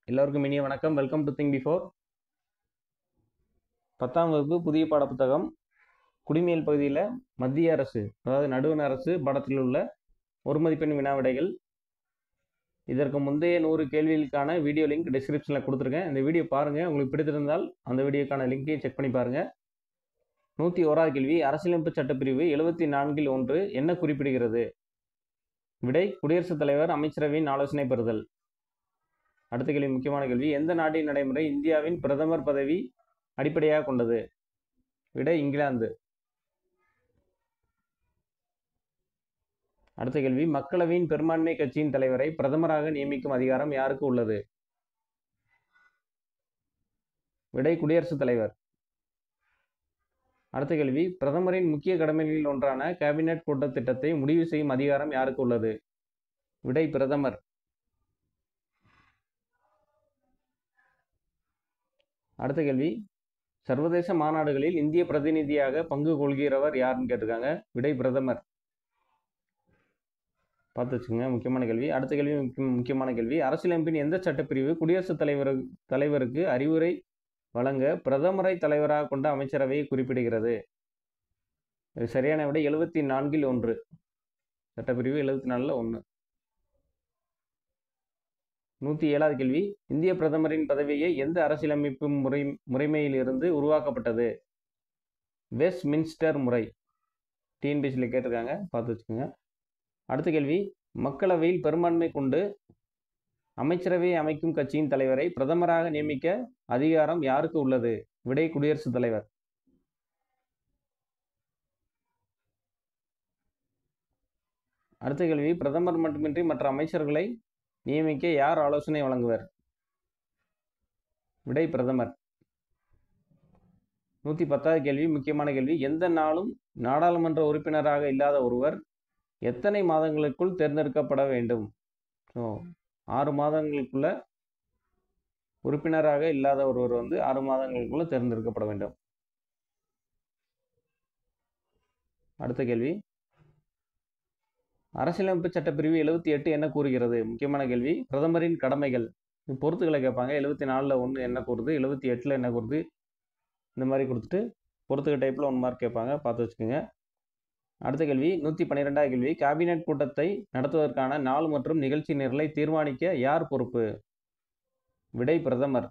எல்லோருக்கும் இனிய வணக்கம். Welcome to think before. 10ஆம் வகுப்பு புதிய பாடப்புத்தகம் குடிமையியல் பகுதியில் மத்திய அரசு, அதாவது நடுவண் அரசு பாடத்தில் உள்ள ஒரு மதிப்பெண் வினாவிடைகள். இதற்கு முந்தைய 100 கேள்விகளுக்கான வீடியோ லிங்க் டிஸ்கிரிப்ஷனில் கொடுத்துருக்கேன். இந்த வீடியோ பாருங்கள். உங்களுக்கு பிடித்திருந்தால் அந்த வீடியோக்கான லிங்கையும் செக் பண்ணி பாருங்கள். 101வது கேள்வி, அரசியலமைப்பு சட்டப்பிரிவு 74 1 என்ன குறிப்பிடுகிறது? விடை, குடியரசுத் தலைவர் அமைச்சரவையின் ஆலோசனை பெறுதல். அடுத்த கேள்வி முக்கியமான கேள்வி, எந்த நாட்டின் நடைமுறை இந்தியாவின் பிரதமர் பதவி அடிப்படையாக கொண்டது? விடை, இங்கிலாந்து. அடுத்த கேள்வி, மக்களவையின் பெரும்பான்மை கட்சியின் தலைவரை பிரதமராக நியமிக்கும் அதிகாரம் யாருக்கு உள்ளது? விடை, குடியரசுத் தலைவர். அடுத்த கேள்வி, பிரதமரின் முக்கிய கடமைகளில் ஒன்றான கேபினெட் கூட்டத் திட்டத்தை முடிவு செய்யும் அதிகாரம் யாருக்கு உள்ளது? விடை, பிரதமர். அடுத்த கேள்வி, சர்வதேச மாநாடுகளில் இந்திய பிரதிநிதியாக பங்கு கொள்கிறவர் யாருன்னு கேட்டிருக்காங்க. விடை, பிரதமர். பார்த்து வச்சுக்கோங்க, முக்கியமான கேள்வி. அடுத்த கேள்வி முக்கியமான கேள்வி, அரசியலமைப்பின் எந்த சட்டப்பிரிவு குடியரசுத் தலைவருக்கு அறிவுரை வழங்க பிரதமரை தலைவராக கொண்ட அமைச்சரவையை குறிப்பிடுகிறது? இது சரியான விடை, 74 1. சட்டப்பிரிவு 74 1. 107வது கேள்வி, இந்திய பிரதமரின் பதவியை எந்த அரசியலமைப்பு முறைமையிலிருந்து உருவாக்கப்பட்டது? வெஸ்ட்மின்ஸ்டர் முறை. டிஎன்பிஎஸ்சியில் கேட்டிருக்காங்க, பார்த்து வச்சுக்கோங்க. அடுத்த கேள்வி, மக்களவையில் பெரும்பான்மை கொண்டு அமைச்சரவையை அமைக்கும் கட்சியின் தலைவரை பிரதமராக நியமிக்க அதிகாரம் யாருக்கு உள்ளது? விடை, குடியரசுத் தலைவர். அடுத்த கேள்வி, பிரதமர் மட்டுமின்றி மற்ற அமைச்சர்களை நியமிக்க யார் ஆலோசனை வழங்குவர்? விடை, பிரதமர். 110வது கேள்வி முக்கியமான கேள்வி, எந்த நாளும் நாடாளுமன்ற உறுப்பினராக இல்லாத ஒருவர் எத்தனை மாதங்களுக்குள் தேர்ந்தெடுக்கப்பட வேண்டும்? 6 மாதங்களுக்குள்ள உறுப்பினராக இல்லாத ஒருவர் 6 மாதங்களுக்குள்ள தேர்ந்தெடுக்கப்பட வேண்டும். அடுத்த கேள்வி, அரசியலமைப்பு சட்டப்பிரிவு 78 என்ன கூறுகிறது? முக்கியமான கேள்வி. பிரதமரின் கடமைகள். பொறுத்துக்களை கேட்பாங்க. 74 1 என்ன கூறுது, 78 என்ன கூறுது, இந்த மாதிரி கொடுத்துட்டு பொறுத்துக்க டைப்பில் 1 மார்க் கேட்பாங்க, பார்த்து வச்சுக்கோங்க. அடுத்த கேள்வி 112வது கேள்வி, கேபினெட் கூட்டத்தை நடத்துவதற்கான நாள் மற்றும் நிகழ்ச்சி நிரலை தீர்மானிக்க யார் பொறுப்பு? விடை, பிரதமர்.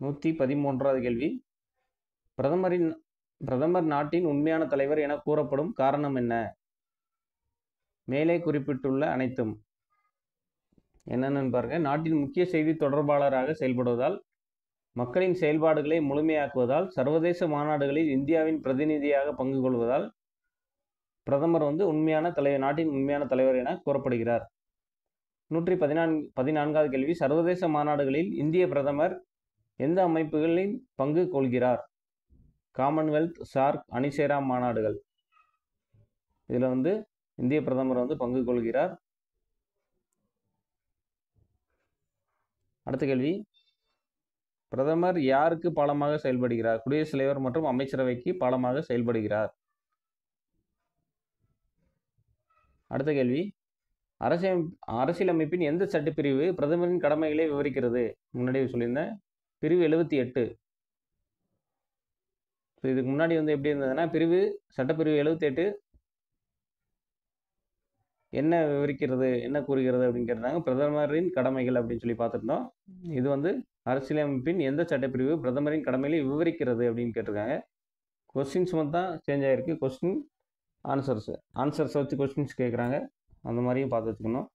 113வது கேள்வி, பிரதமர் நாட்டின் உண்மையான தலைவர் என கூறப்படும் காரணம் என்ன? மேலே குறிப்பிட்டுள்ள அனைத்தும். என்னென்னு பாருங்க. நாட்டின் முக்கிய செய்தி தொடர்பாளராக செயல்படுவதால், மக்களின் செயல்பாடுகளை முழுமையாக்குவதால், சர்வதேச மாநாடுகளில் இந்தியாவின் பிரதிநிதியாக பங்கு கொள்வதால் பிரதமர் உண்மையான தலைவர், நாட்டின் உண்மையான தலைவர் என கூறப்படுகிறார். 114வது கேள்வி, சர்வதேச மாநாடுகளில் இந்திய பிரதமர் எந்த அமைப்புகளில் பங்கு கொள்கிறார்? காமன்வெல்த், சார்க், அணிசேரா மாநாடுகள். இதில் இந்திய பிரதமர் பங்கு கொள்கிறார். அடுத்த கேள்வி, பிரதமர் யாருக்கு பாலமாக செயல்படுகிறார்? குடியரசுத் தலைவர் மற்றும் அமைச்சரவைக்கு பாலமாக செயல்படுகிறார். அடுத்த கேள்வி, அரசியலமைப்பின் எந்த சட்டப்பிரிவு பிரதமரின் கடமைகளை விவரிக்கிறது? முன்னாடியே சொல்லியிருந்தேன், பிரிவு 78. இதுக்கு முன்னாடி எப்படி இருந்ததுன்னா, சட்டப்பிரிவு 78 என்ன விவரிக்கிறது, என்ன கூறுகிறது அப்படின்னு கேட்டாங்க. பிரதமரின் கடமைகள் அப்படின்னு சொல்லி பார்த்துருந்தோம். இது அரசியலமைப்பின் எந்த சட்டப்பிரிவு பிரதமரின் கடமைகளை விவரிக்கிறது அப்படின்னு கேட்டிருக்காங்க. கொஸ்டின்ஸ் தான் சேஞ்ச் ஆகிருக்கு. கொஸ்டின் ஆன்சர்ஸை வச்சு கொஸ்டின்ஸ் கேட்குறாங்க. அந்த மாதிரியும் பார்த்து வச்சுக்கணும்.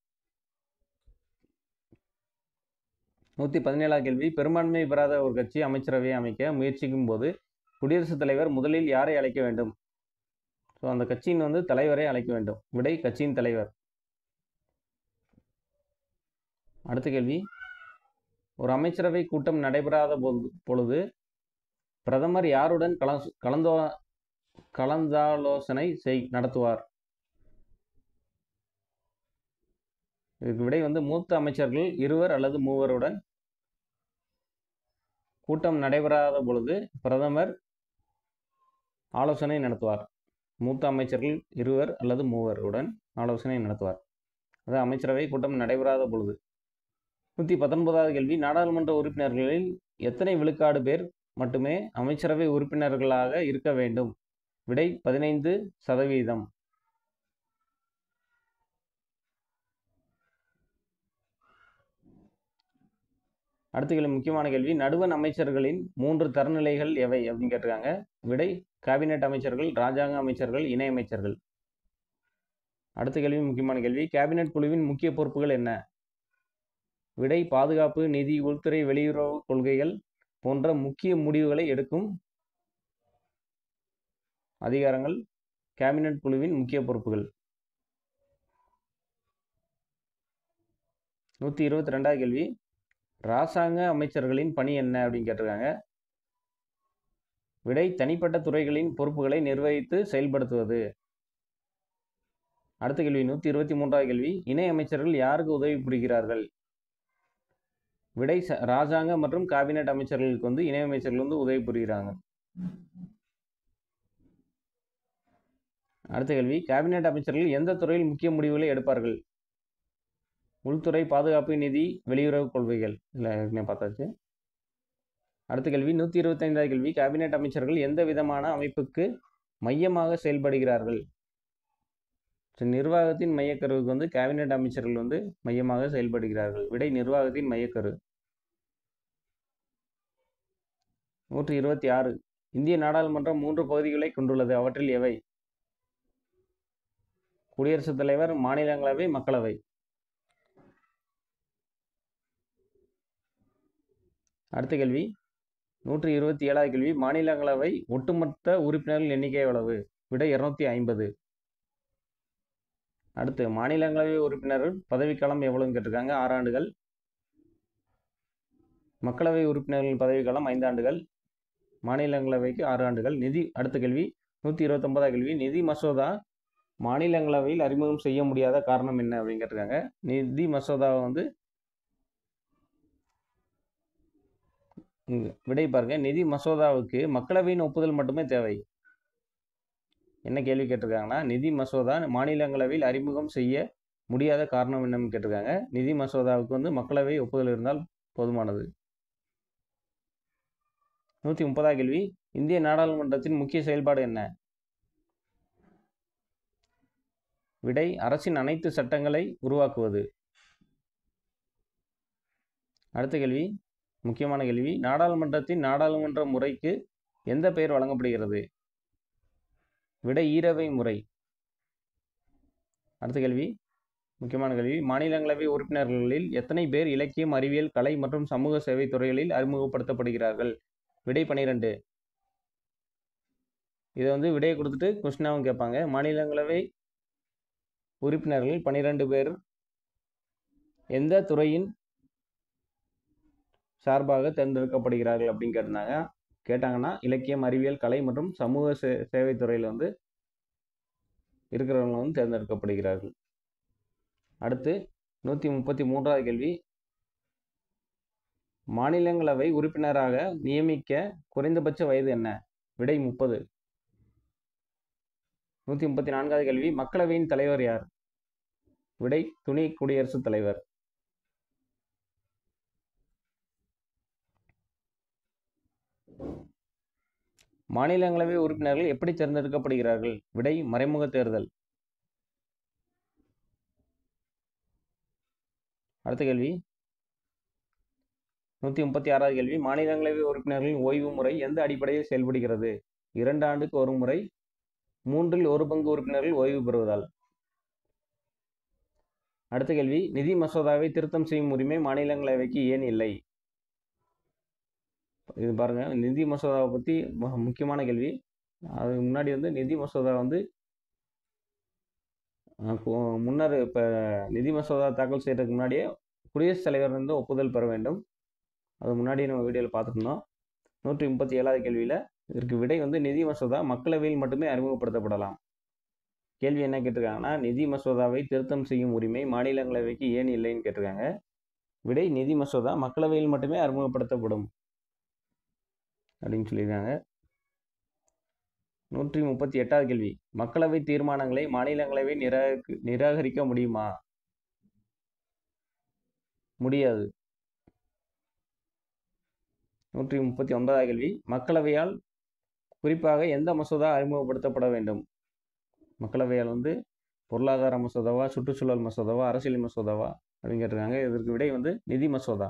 117வது கேள்வி, பெரும்பான்மை பெறாத ஒரு கட்சி அமைச்சரவையை அமைக்க முயற்சிக்கும் போது குடியரசுத் தலைவர் முதலில் யாரை அழைக்க வேண்டும்? அந்த கட்சியின் தலைவரை அழைக்க வேண்டும். விடை, கட்சியின் தலைவர். அடுத்த கேள்வி, ஒரு அமைச்சரவை கூட்டம் நடைபெறாத பொழுது பிரதமர் யாருடன் கலந்தாலோசனை நடத்துவார்? இதுக்கு விடை மூத்த அமைச்சர்கள் 2 அல்லது 3 கூட்டம் நடைபெறாத பொழுது பிரதமர் ஆலோசனை நடத்துவார். மூத்த அமைச்சர்கள் 2 அல்லது 3 ஆலோசனை நடத்துவார். அதாவது அமைச்சரவை கூட்டம் நடைபெறாத பொழுது. 119வது கேள்வி, நாடாளுமன்ற உறுப்பினர்களில் எத்தனை விழுக்காடு பேர் மட்டுமே அமைச்சரவை உறுப்பினர்களாக இருக்க வேண்டும்? விடை 15%. அடுத்த கேள்வி முக்கியமான கேள்வி, நடுவண் அமைச்சர்களின் 3 தரநிலைகள் எவை அப்படின்னு கேட்டிருக்காங்க. விடை கேபினெட் அமைச்சர்கள், ராஜாங்க அமைச்சர்கள், இணை அமைச்சர்கள். அடுத்த கேள்வி முக்கியமான கேள்வி, கேபினெட் குழுவின் முக்கிய பொறுப்புகள் என்ன? விடை பாதுகாப்பு, நிதி, உள்துறை, வெளியுறவு கொள்கைகள் போன்ற முக்கிய முடிவுகளை எடுக்கும் அதிகாரங்கள் கேபினெட் குழுவின் முக்கிய பொறுப்புகள். 122வது கேள்வி, இராசாங்க அமைச்சர்களின் பணி என்ன அப்படின்னு கேட்டிருக்காங்க. விடை தனிப்பட்ட துறைகளின் பொறுப்புகளை நிர்வகித்து செயல்படுத்துவது. அடுத்த கேள்வி 123வது கேள்வி, இணை அமைச்சர்கள் யாருக்கு உதவி புரிகிறார்கள்? விடை ராஜாங்க மற்றும் கேபினெட் அமைச்சர்களுக்கு இணை அமைச்சர்கள் உதவி புரிகிறாங்க. அடுத்த கேள்வி, கேபினெட் அமைச்சர்கள் எந்த துறையில் முக்கிய முடிவுகளை எடுப்பார்கள்? உள்துறை, பாதுகாப்பு, நிதி, வெளியுறவு கொள்கைகள். இல்லை பார்த்தாச்சு. அடுத்த கேள்வி 125வது கேள்வி, கேபினெட் அமைச்சர்கள் எந்த விதமான அமைப்புக்கு மையமாக செயல்படுகிறார்கள்? நிர்வாகத்தின் மையக்கருவுக்கு கேபினெட் அமைச்சர்கள் மையமாக செயல்படுகிறார்கள். விடை நிர்வாகத்தின் மையக்கரு. 126, இந்திய நாடாளுமன்றம் 3 பகுதிகளை கொண்டுள்ளது. அவற்றில் எவை? குடியரசுத் தலைவர், மாநிலங்களவை, மக்களவை. அடுத்த கேள்வி 127வது கேள்வி, மாநிலங்களவை ஒட்டுமொத்த உறுப்பினர்கள் எண்ணிக்கை எவ்வளவு? விடை 250. அடுத்து மாநிலங்களவை உறுப்பினர்கள் பதவிக்காலம் எவ்வளவுன்னு கேட்டிருக்காங்க. 6 ஆண்டுகள். மக்களவை உறுப்பினர்களின் பதவிக்காலம் 5 ஆண்டுகள். மாநிலங்களவைக்கு 6 ஆண்டுகள். நிதி. அடுத்த கேள்வி 129வது கேள்வி, நிதி மசோதா மாநிலங்களவையில் அறிமுகம் செய்ய முடியாத காரணம் என்ன அப்படின்னு கேட்டிருக்காங்க. நிதி மசோதாவை விடை பாருங்க, நிதி மசோதாவுக்கு மக்களவையின் ஒப்புதல் மட்டுமே தேவை. என்ன கேள்வி கேட்டிருக்காங்கன்னா, நிதி மசோதா மாநிலங்களவையில் அறிமுகம் செய்ய முடியாத காரணம் என்னன்னு கேட்டிருக்காங்க. நிதி மசோதாவுக்கு மக்களவை ஒப்புதல் இருந்தால் போதுமானது. 130வது கேள்வி, இந்திய நாடாளுமன்றத்தின் முக்கிய செயல்பாடு என்ன? விடை அரசின் அனைத்து சட்டங்களை உருவாக்குவது. அடுத்த கேள்வி முக்கியமான கேள்வி, நாடாளுமன்றத்தின் நாடாளுமன்ற முறைக்கு எந்த பெயர் வழங்கப்படுகிறது? விடை ஈரவை முறை. அடுத்த கேள்வி முக்கியமான கேள்வி, மாநிலங்களவை உறுப்பினர்களில் எத்தனை பேர் இலக்கியம், அறிவியல், கலை மற்றும் சமூக சேவை துறைகளில் அறிமுகப்படுத்தப்படுகிறார்கள்? விடை 12. இதை விடையை கொடுத்துட்டு கொஸ்டினாவும் கேட்பாங்க. மாநிலங்களவை உறுப்பினர்கள் 12 பேர் எந்த துறையின் சார்பாக தேர்ந்தெடுக்கப்படுகிறார்கள் அப்படின்னு கேட்டாங்கன்னா இலக்கியம், அறிவியல், கலை மற்றும் சமூக சேவை துறையில் இருக்கிறவங்க தேர்ந்தெடுக்கப்படுகிறார்கள். அடுத்து 133வது கேள்வி, மாநிலங்களவை உறுப்பினராக நியமிக்க குறைந்தபட்ச வயது என்ன? விடை 30. 134வது கேள்வி, மக்களவையின் தலைவர் யார்? விடை துணை குடியரசுத் தலைவர். மாநிலங்களவை உறுப்பினர்கள் எப்படி தேர்ந்தெடுக்கப்படுகிறார்கள்? விடை மறைமுக தேர்தல். அடுத்த கேள்வி 136வது கேள்வி, மாநிலங்களவை உறுப்பினர்களின் ஓய்வு முறை எந்த அடிப்படையில் செயல்படுகிறது? 2 ஆண்டுக்கு ஒரு முறை, 3 1 பங்கு உறுப்பினர்கள் ஓய்வு பெறுவதால். அடுத்த கேள்வி, நிதி மசோதாவை திருத்தம் செய்யும் உரிமை மாநிலங்களவைக்கு ஏன் இல்லை? இது பாருங்க, நிதி மசோதாவை பற்றி முக்கியமான கேள்வி. அதுக்கு முன்னாடி நிதி மசோதா முன்னர் இப்போ நிதி மசோதா தாக்கல் செய்யறதுக்கு முன்னாடியே குடியரசுத் தலைவர் ஒப்புதல் பெற வேண்டும். அது முன்னாடியே நம்ம வீடியோவில் பார்த்துருந்தோம். 137வது கேள்வியில் இதற்கு விடை நிதி மசோதா மக்களவையில் மட்டுமே அறிமுகப்படுத்தப்படலாம். கேள்வி என்ன கேட்டிருக்காங்கன்னா, நிதி மசோதாவை திருத்தம் செய்யும் உரிமை மாநிலங்களவைக்கு ஏன் இல்லைன்னு கேட்டிருக்காங்க. விடை நிதி மசோதா மக்களவையில் மட்டுமே அறிமுகப்படுத்தப்படும் அப்படின்னு சொல்லியிருக்காங்க. 138வது கேள்வி, மக்களவை தீர்மானங்களை மாநிலங்களவை நிராகரிக்க முடியுமா? முடியாது. 139வது கேள்வி, மக்களவையால் குறிப்பாக எந்த மசோதா அறிமுகப்படுத்தப்பட வேண்டும்? மக்களவையால் வந்து பொருளாதார மசோதாவா, சுற்றுச்சூழல் மசோதாவா, அரசியல் மசோதாவா அப்படின்னு கேட்டிருக்காங்க. இதற்கு விடை வந்து நிதி மசோதா.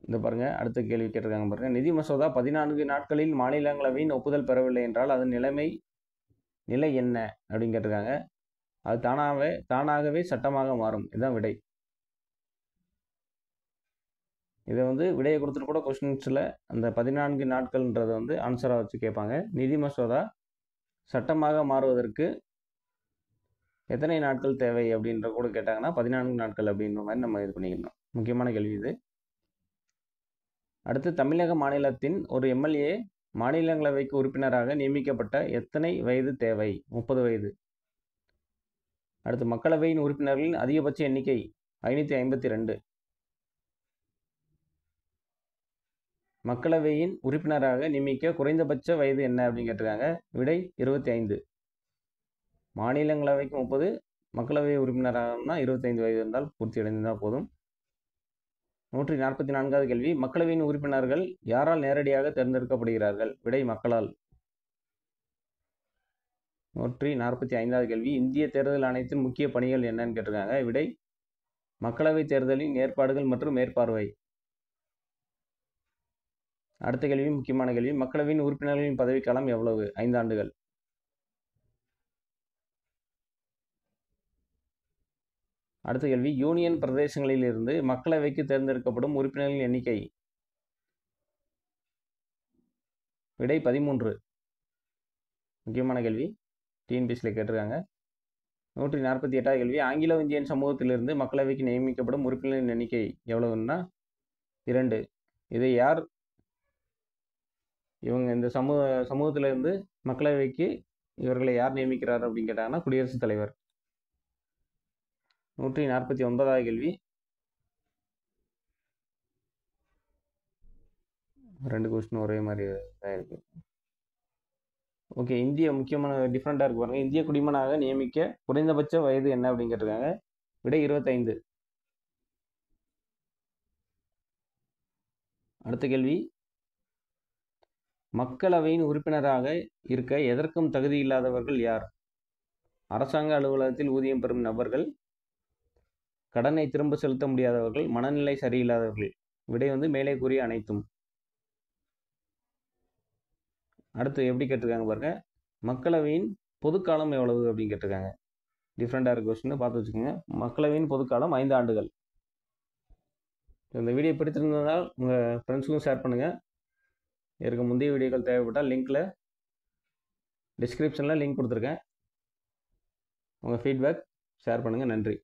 இந்த பாருங்க, அடுத்த கேள்வி கேட்டிருக்காங்க பாருங்க. நிதி மசோதா 14 நாட்களில் மாநிலங்களவையின் ஒப்புதல் பெறவில்லை என்றால் அதன் நிலை என்ன அப்படின்னு கேட்டிருக்காங்க. அது தானாகவே சட்டமாக மாறும். இதுதான் விடை. இதை வந்து விடையை கொடுத்துட்டு கூட கொஸ்டின்ஸில் அந்த 14 நாட்கள்ன்றதை வந்து ஆன்சராக வச்சு கேட்பாங்க. நிதி மசோதா சட்டமாக மாறுவதற்கு எத்தனை நாட்கள் தேவை அப்படின்ற கூட கேட்டாங்கன்னா 14 நாட்கள் அப்படின்ற மாதிரி நம்ம இது பண்ணிக்கணும். முக்கியமான கேள்வி இது. அடுத்து, தமிழக மாநிலத்தின் ஒரு எம்எல்ஏ மாநிலங்களவைக்கு உறுப்பினராக நியமிக்கப்பட்ட எத்தனை வயது தேவை? 30 வயது. அடுத்து, மக்களவையின் உறுப்பினர்களின் அதிகபட்ச எண்ணிக்கை 552. மக்களவையின் உறுப்பினராக நியமிக்க குறைந்தபட்ச வயது என்ன அப்படின்னு கேட்டிருக்காங்க. விடை 25. மாநிலங்களவைக்கு 30, மக்களவை உறுப்பினராகனா 25 வயது இருந்தால் பூர்த்தி அடைந்தால் போதும். 144வது கேள்வி, மக்களவையின் உறுப்பினர்கள் யாரால் நேரடியாக தேர்ந்தெடுக்கப்படுகிறார்கள்? விடை மக்களால். 145வது கேள்வி, இந்திய தேர்தல் ஆணையத்தின் முக்கிய பணிகள் என்னன்னு கேட்டிருக்காங்க. விடை மக்களவை தேர்தலின் ஏற்பாடுகள் மற்றும் மேற்பார்வை. அடுத்த கேள்வி முக்கியமான கேள்வி, மக்களவையின் உறுப்பினர்களின் பதவிக்காலம் எவ்வளவு? 5 ஆண்டுகள். அடுத்த கேள்வி, யூனியன் பிரதேசங்களில் இருந்து மக்களவைக்கு தேர்ந்தெடுக்கப்படும் உறுப்பினர்களின் எண்ணிக்கை? விடை 13. முக்கியமான கேள்வி, டிஎன்பிஎஸ்சியில் கேட்டிருக்காங்க. 148வது கேள்வி, ஆங்கிலோ இந்தியன் சமூகத்திலிருந்து மக்களவைக்கு நியமிக்கப்படும் உறுப்பினர்களின் எண்ணிக்கை எவ்வளவுன்னா 2. இதை யார் இவங்க இந்த சமூகத்திலிருந்து மக்களவைக்கு இவர்களை யார் நியமிக்கிறார் அப்படின்னு கேட்டாங்கன்னா குடியரசுத் தலைவர். 149வது கேள்வி, 2 கொஸ்டின் ஒரே மாதிரி தான் இருக்கு. ஓகே, இந்திய முக்கியமான டிஃப்ரெண்டாக இருக்கு பாருங்க. இந்திய குடிமகனாக நியமிக்க குறைந்தபட்ச வயது என்ன அப்படின்னு கேட்டிருக்காங்க. விடை 25. அடுத்த கேள்வி, மக்களவையின் உறுப்பினராக இருக்க எதற்கும் தகுதி இல்லாதவர்கள் யார்? அரசாங்க அலுவலகத்தில் ஊதியம் பெறும் நபர்கள், கடனை திரும்ப செலுத்த முடியாதவர்கள், மனநிலை சரியில்லாதவர்கள். விடை வந்து மேலே கூறிய அனைத்தும். அடுத்து எப்படி கேட்டிருக்காங்க பாருங்க, மக்களவையின் பொதுக்காலம் எவ்வளவு அப்படின்னு கேட்டிருக்காங்க. டிஃப்ரெண்டாக இருக்க கொஸ்டின் பார்த்து வச்சுக்கோங்க. மக்களவையின் பொதுக்காலம் 5 ஆண்டுகள். இந்த வீடியோ பிடித்திருந்ததால் உங்கள் ஃப்ரெண்ட்ஸுக்கும் ஷேர் பண்ணுங்கள். இதற்கு முந்தைய வீடியோக்கள் தேவைப்பட்டால் லிங்க்கில் டிஸ்கிரிப்ஷனில் லிங்க் கொடுத்துருக்கேன். உங்கள் ஃபீட்பேக் ஷேர் பண்ணுங்கள். நன்றி.